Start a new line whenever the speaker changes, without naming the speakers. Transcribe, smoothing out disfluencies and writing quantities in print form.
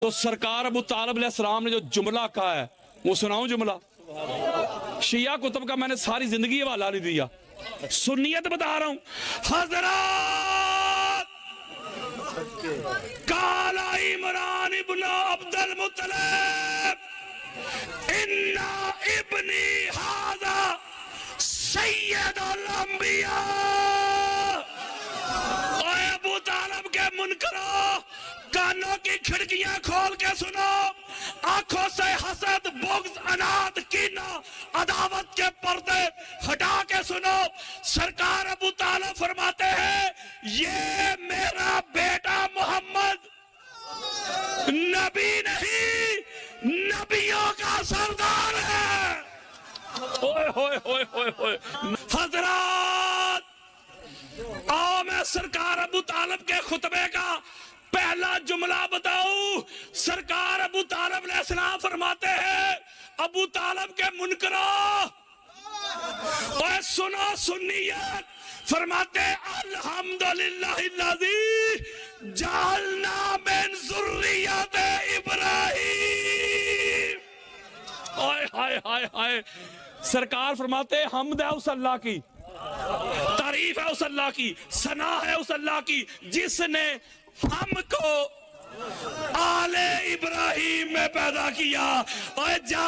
तो सरकार अबू तालिब अलैहिस्सलाम ने जो जुमला कहा है वो सुनाऊं जुमला। शिया कुतुब का मैंने सारी जिंदगी हवाला नहीं दिया, सुन्नियत बता रहा हूं। हज़रत काला इमरान इब्न अब्दुल मुत्तलिब इन्ना इब्नी हाज़ा सय्यदुल अंबिया। ओए अबू तालिब के मुनकरो, कानों की खिड़कियां खोल के सुनो, आंखों से हसद, बुग़्ज़, अनाद, कीना, अदावत के पर्दे हटा के सुनो। सरकार अबू तालिब फरमाते हैं ये मेरा बेटा मोहम्मद नबी नहीं, नबियों का सरदार है। ओए होए होए होए होए। हज़रात, आओ मैं सरकार अबू तालिब के खुतबे का पहला जुमला बताऊं। सरकार अबू तालिब अलैहिस्सलाम फरमाते हैं अबू तालिब के मुनकरो, और सुनो सुन्नियत, फरमाते अल्हम्दुलिल्लाहिल्लज़ी जअलना मिन ज़ुर्रिय्यति इब्राहीम। हाय हाय हाय हाय। सरकार फरमाते हमद है उस अल्लाह की, तारीफ है उस अल्लाह की, सना है उस अल्लाह की जिसने हमको आले इब्राहिम में पैदा किया। और जा